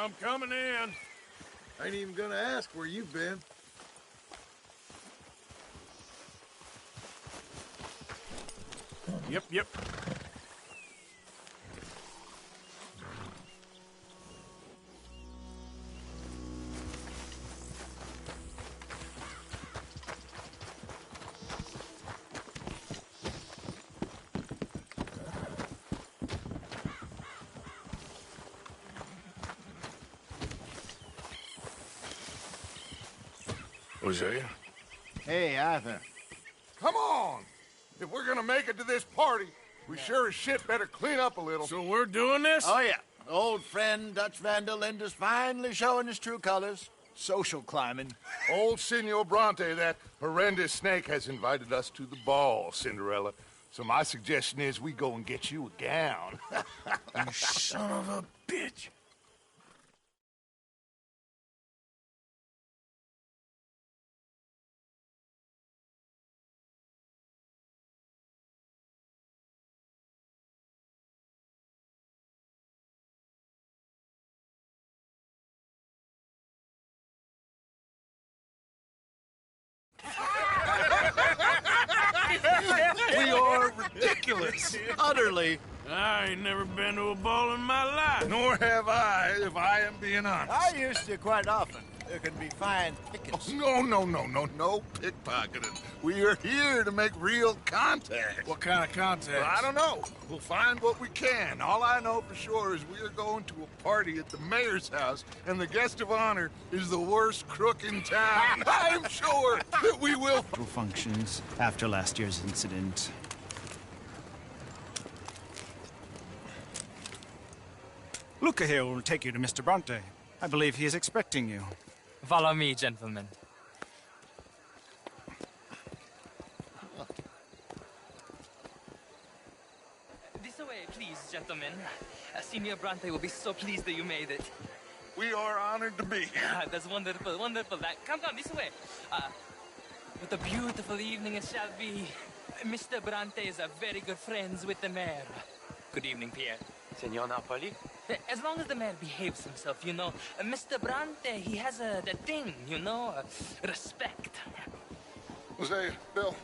I'm coming in. I ain't even gonna ask where you've been. Yep. Hosea? Hey, Arthur. Come on! If we're gonna make it to this party, we sure as shit better clean up a little. So we're doing this? Oh, yeah. Old friend Dutch Van der Linde's finally showing his true colors. Social climbing. Old Senor Bronte, that horrendous snake, has invited us to the ball, Cinderella. So my suggestion is we go and get you a gown. You son of a bitch. We are ridiculous. Utterly. I ain't never been to a ball in my life. Nor have I, if I am being honest. I used to quite often. There can be fine pickets. No pickpocketing. We are here to make real contact. What kind of contact? Well, I don't know. We'll find what we can. All I know for sure is we are going to a party at the mayor's house, and the guest of honor is the worst crook in town. I'm sure that we will. Functions after last year's incident. Luca here will take you to Mr. Bronte. I believe he is expecting you. Follow me, gentlemen. This way, please, gentlemen. Senior Bronte will be so pleased that you made it. We are honored to be here. That's wonderful, wonderful. Come this way. What a beautiful evening it shall be. Mr. Bronte is a very good friends with the mayor. Good evening, Pierre. Senor Napoli? As long as the mayor behaves himself, you know. Mr. Bronte, he has that thing, you know, respect. Jose, Bill,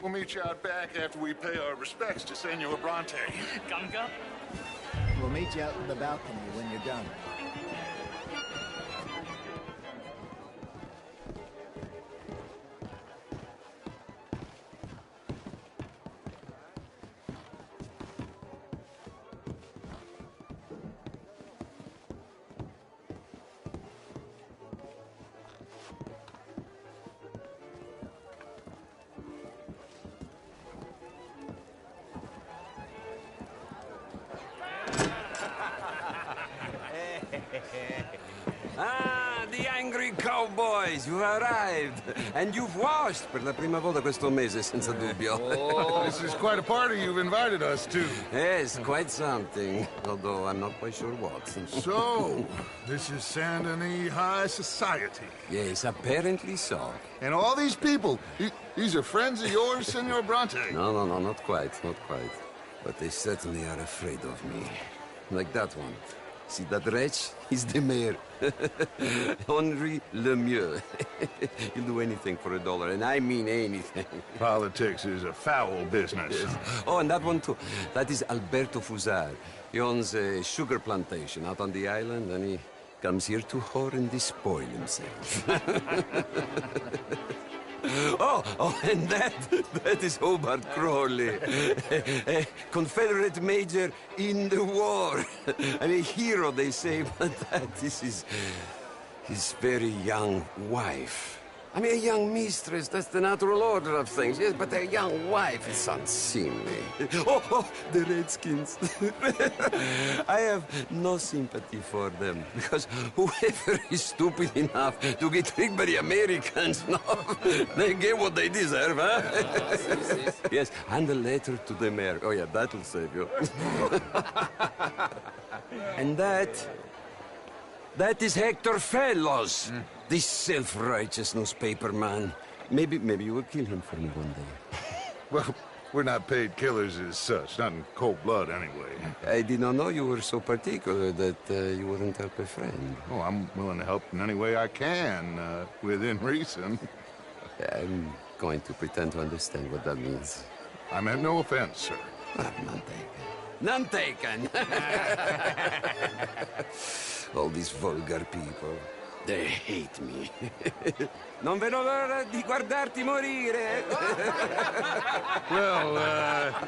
we'll meet you out back after we pay our respects to Senor Bronte. Come. We'll meet you out in the balcony when you're done. Ah, the angry cowboys, you arrived. And you've washed per la prima volta questo mese, senza dubbio. Oh, this is quite a party you've invited us to. Yes, quite something. Although I'm not quite sure what. So, this is Saint Denis High Society. Yes, apparently so. And all these people, these are friends of yours, Senor Bronte? No, not quite. But they certainly are afraid of me. Like that one. See that wretch? He's the mayor. Henri Lemieux. He'll do anything for $1, and I mean anything. Politics is a foul business. Yes. Oh, and that one too. That is Alberto Fusar. He owns a sugar plantation out on the island, and he comes here to whore and despoil himself. Oh, and that is Hobart Crawley, a Confederate major in the war. I mean, a hero, they say, but that is his very young wife. I mean, a young mistress, that's the natural order of things, yes, but a young wife is unseemly. Oh, the Redskins. I have no sympathy for them, because whoever is stupid enough to get tricked by the Americans, no, they get what they deserve, huh? Yes, and a letter to the mayor. Oh, yeah, that'll save you. And that is Hector Fellows. This self-righteous newspaper man. Maybe you will kill him for me one day. Well, We're not paid killers as such, not in cold blood anyway. I did not know you were so particular that you wouldn't help a friend. Oh, I'm willing to help in any way I can, within reason. I'm going to pretend to understand what that means. I meant no offense, sir. Ah, none taken. None taken! All these vulgar people. They hate me. Non vedo l'ora di guardarti morire. Well,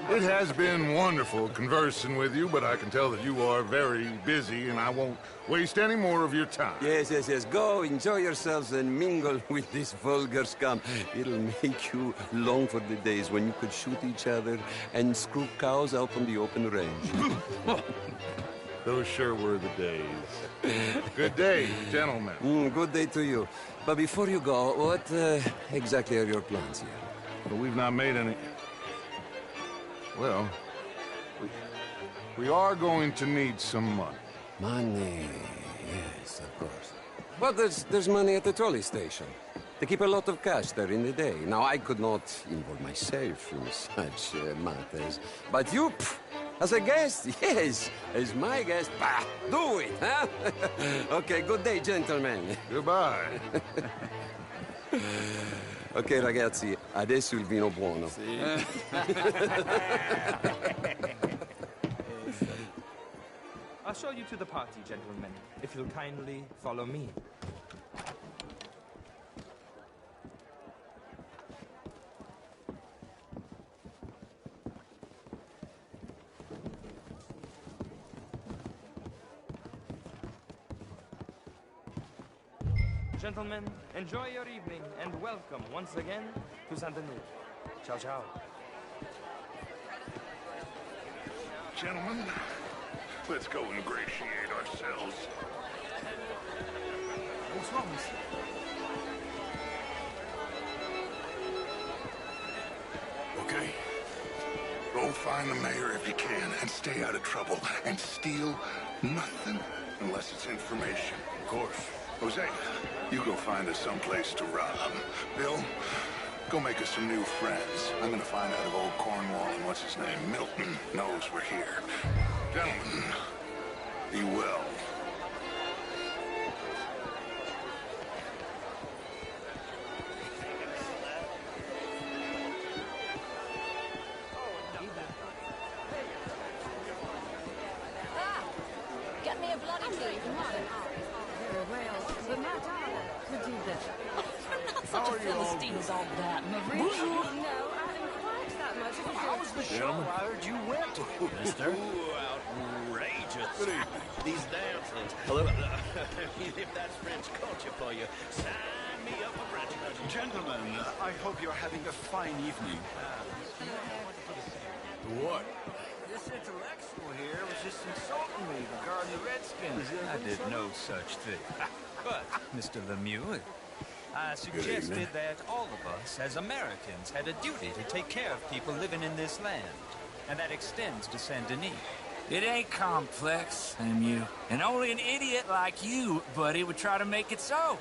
it has been wonderful conversing with you, but I can tell that you are very busy, and I won't waste any more of your time. Yes. Go, enjoy yourselves, and mingle with this vulgar scum. It'll make you long for the days when you could shoot each other and screw cows out on the open range. Those sure were the days. Good day, gentlemen. Good day to you. But before you go, what exactly are your plans here? Well, we've not made any... Well, we are going to need some money. Money, yes, of course. But there's money at the trolley station. They keep a lot of cash there in the day. Now, I could not involve myself in such matters. But you, as a guest, yes, as my guest, bah, do it, huh? Okay, good day, gentlemen. Goodbye. Ok, ragazzi, adesso il vino buono. I'll show you to the party, gentlemen, if you'll kindly follow me. Gentlemen, enjoy your evening and welcome once again to Saint Denis. Ciao, ciao. Gentlemen, let's go ingratiate ourselves. What's wrong, mister? Okay? Go find the mayor if you can and stay out of trouble and steal nothing unless it's information. Of course. Jose, you go find us someplace to rob. Bill, go make us some new friends. I'm gonna find out if old Cornwall and what's his name, Milton, knows we're here. Gentlemen, be well. Get me a bloody tea. Very well, but my daughter could do better. You're not such a Philistine as all that, Marie. No, I am quite that much of a How was the show? I heard you went. Mister? Outrageous. Good evening. These dances. Hello. If that's French culture for you, sign me up for French culture. Gentlemen, I hope you're having a fine evening. What? This intellectual here was just insulting me regarding the Redskins. I did no such thing. But, Mr. Lemieux, I suggested that all of us, as Americans, had a duty to take care of people living in this land. And that extends to Saint Denis. It ain't complex, Lemieux. And only an idiot like you, buddy, would try to make it so.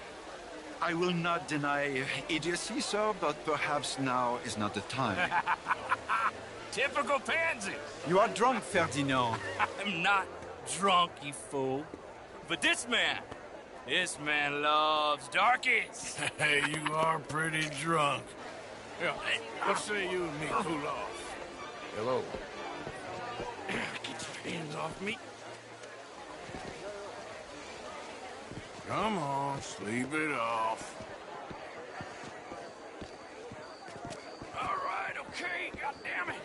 I will not deny idiocy, sir, but perhaps now is not the time. Typical pansy. You are drunk, Ferdinand. I'm not drunk, you fool. But this man loves darkies. Hey, you are pretty drunk. Yeah, let's say you and me cool off. Hello. Get your hands off me. Come on, sleep it off. All right, okay, goddammit.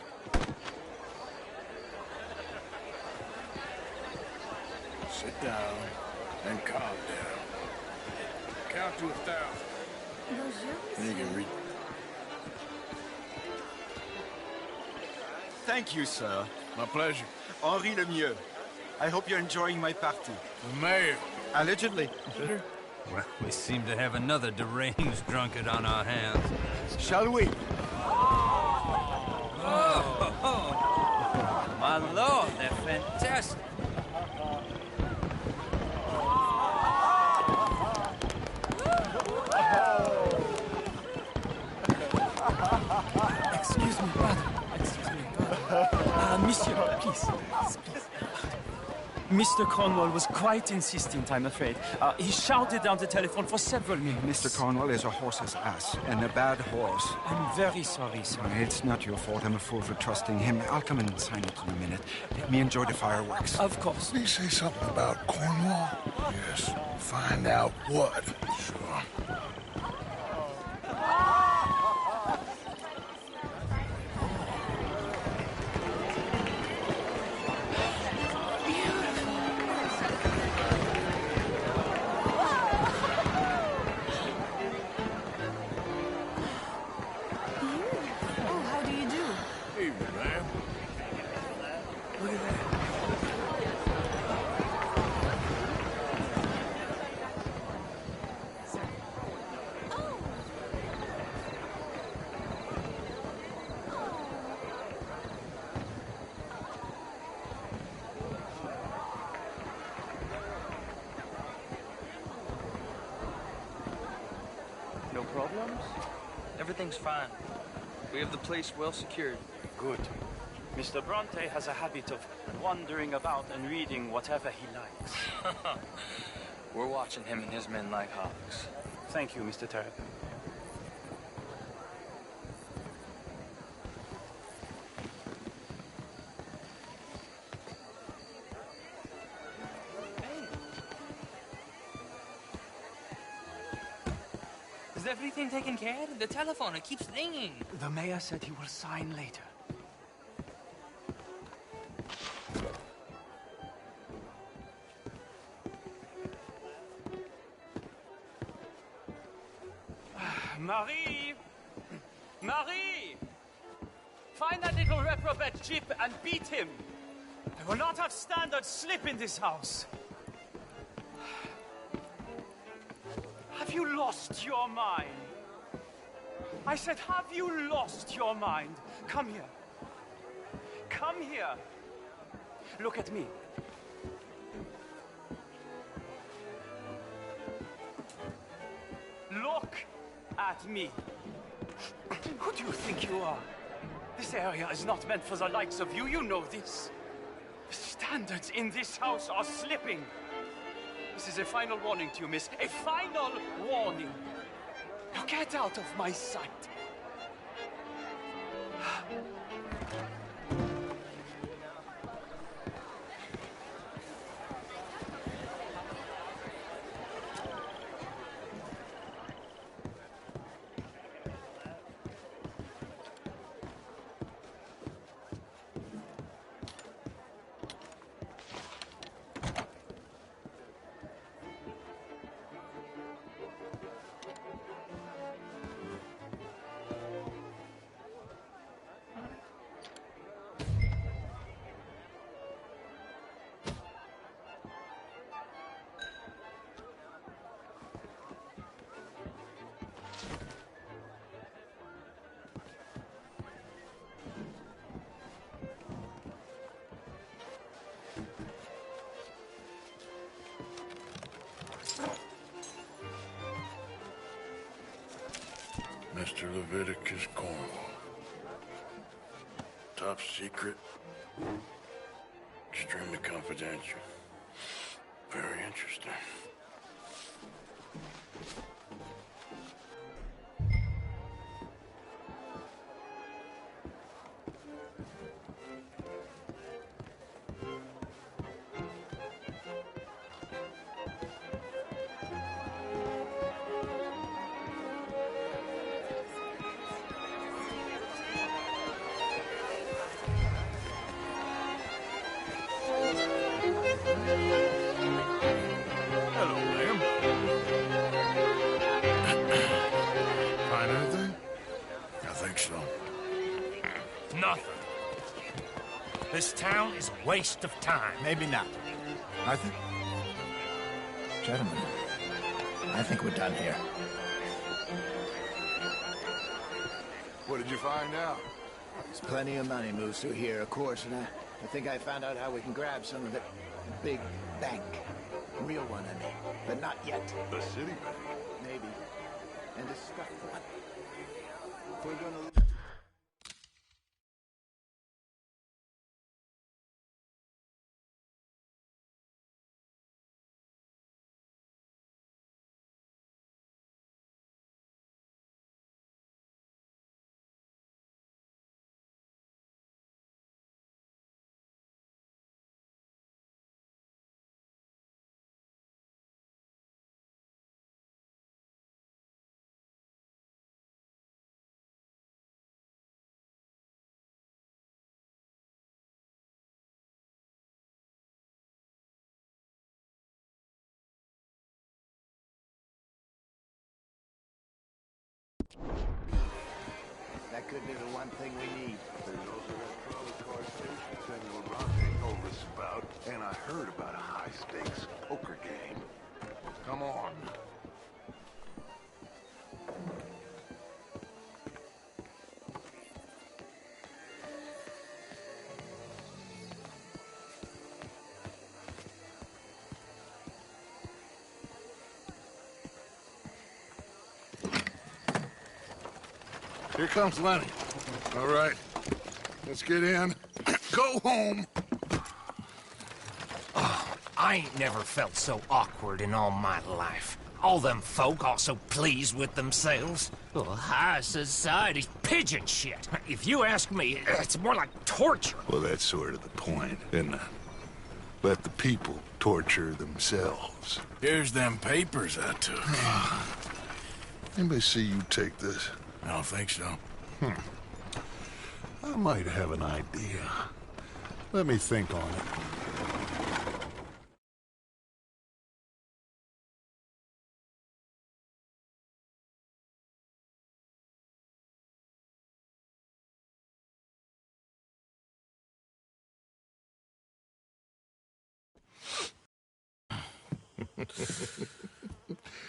Sit down and calm down. Count to 1,000. Bonjour, You can read. Thank you, sir. My pleasure. Henri Lemieux. I hope you're enjoying my party. The mayor. Allegedly. Well, we seem to have another deranged drunkard on our hands. Shall we? My lord, they're fantastic. Excuse me, brother. Excuse Monsieur, please. Please. Mr. Cornwall was quite insistent, I'm afraid. He shouted down the telephone for several minutes. Mr. Cornwall is a horse's ass, and a bad horse. I'm very sorry, sir. It's not your fault. I'm a fool for trusting him. I'll come in and sign it in a minute. Let me enjoy the fireworks. Of course. Did he say something about Cornwall? Yes. Find out what. Sure. No problems? Everything's fine. We have the place well secured. Good. Mr. Bronte has a habit of wandering about and reading whatever he likes. We're watching him and his men like hawks. Thank you, Mr. Terrapin. Is everything taken care of? The telephone, it keeps ringing. The mayor said he will sign later. Marie! Marie! Find that little reprobate Chip and beat him. I will not have standard slip in this house. Have you lost your mind? I said, have you lost your mind? Come here. Come here. Look at me. Look at me. Who do you think you are? This area is not meant for the likes of you. You know this. The standards in this house are slipping. This is a final warning to you, miss. A final warning. Now get out of my sight. Mr. Leviticus Cornwall. Top secret. Extremely confidential. Very interesting. Hello, ma'am. Find anything? I think so. Nothing. This town is a waste of time. Maybe not. I think... Gentlemen, I think we're done here. What did you find out? There's plenty of money moves through here, of course, and I think I found out how we can grab some of it. Big bank. Real one, I mean. But not yet. The city bank? Maybe. And a stuffed one. If we're gonna... could be the one thing we need. There's also that trolley car station Samuel Bronte told us about, and I heard about a high-stakes poker game. Come on. Here comes Lenny. All right, let's get in. Go home. Oh, I ain't never felt so awkward in all my life. All them folk all so pleased with themselves. Oh, high society's pigeon shit. If you ask me, it's more like torture. Well, that's sort of the point, isn't it? Let the people torture themselves. Here's them papers I took. Anybody see you take this? I don't think so. I might have an idea. Let me think on it.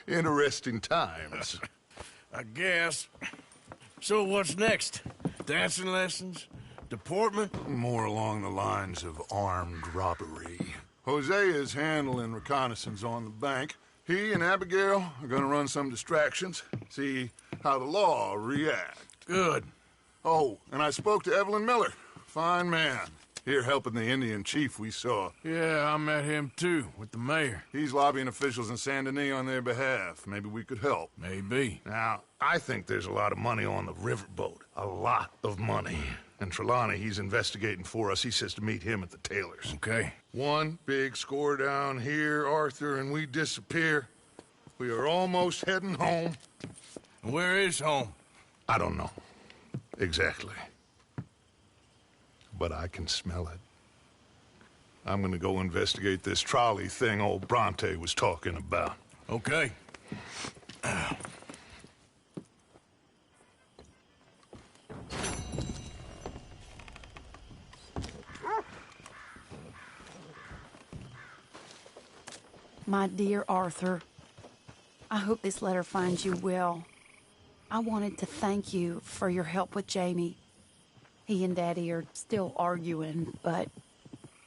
Interesting times. I guess. So what's next? Dancing lessons? Deportment? More along the lines of armed robbery. Hosea is handling reconnaissance on the bank. He and Abigail are gonna run some distractions, see how the law react. Good. Oh, and I spoke to Evelyn Miller. Fine man. Here helping the Indian chief we saw. Yeah, I met him too, with the mayor. He's lobbying officials in Saint Denis on their behalf. Maybe we could help. Maybe. Now, I think there's a lot of money on the riverboat. A lot of money. And Trelawney, he's investigating for us. He says to meet him at the Taylor's. Okay. One big score down here, Arthur, and we disappear. We are almost heading home. Where is home? I don't know. Exactly. But I can smell it. I'm gonna go investigate this trolley thing old Bronte was talking about. Okay. My dear Arthur, I hope this letter finds you well. I wanted to thank you for your help with Jamie. He and Daddy are still arguing, but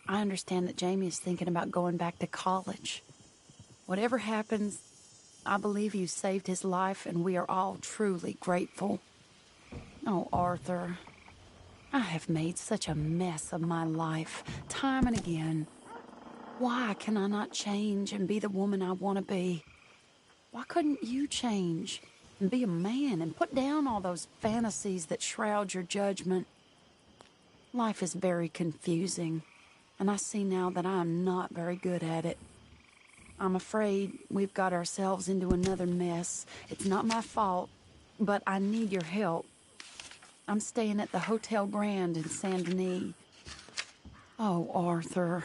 I understand that Jamie is thinking about going back to college. Whatever happens, I believe you saved his life, and we are all truly grateful. Oh, Arthur, I have made such a mess of my life, time and again. Why can I not change and be the woman I want to be? Why couldn't you change and be a man and put down all those fantasies that shroud your judgment? Life is very confusing, and I see now that I am not very good at it. I'm afraid we've got ourselves into another mess. It's not my fault, but I need your help. I'm staying at the Hotel Grand in Saint Denis. Oh, Arthur,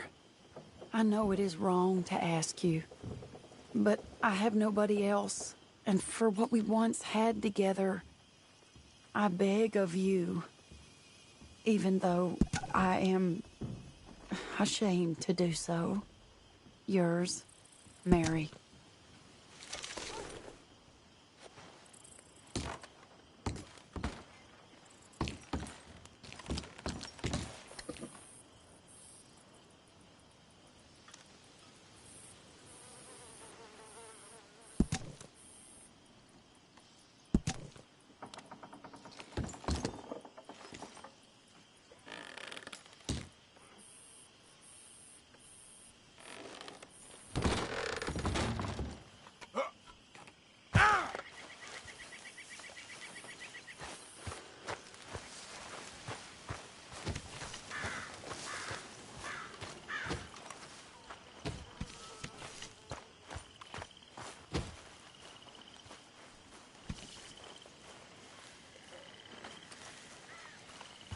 I know it is wrong to ask you, but I have nobody else, and for what we once had together, I beg of you, even though I am ashamed to do so. Yours, Mary.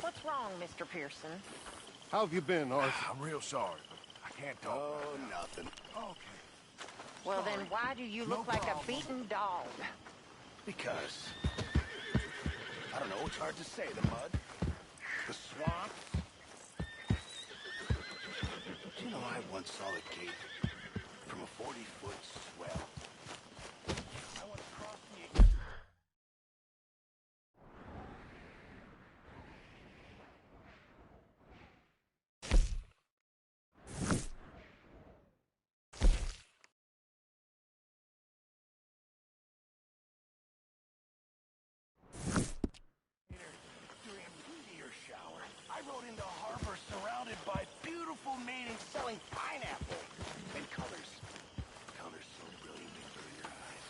What's wrong, Mr. Pearson? How have you been, Arthur? I'm real sorry, but I can't talk. Oh, nothing. Okay. Well, then why do you look like a beaten dog? Because I don't know, it's hard to say. The mud, the swamps. Do you know I once saw a gate from a 40-foot swell? I once crossed the... During a meteor shower, I rode into a harbor surrounded by beautiful maidens selling pineapple and colors. Colors so brilliant they fill your eyes.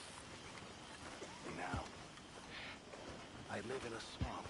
And now, I live in a swamp.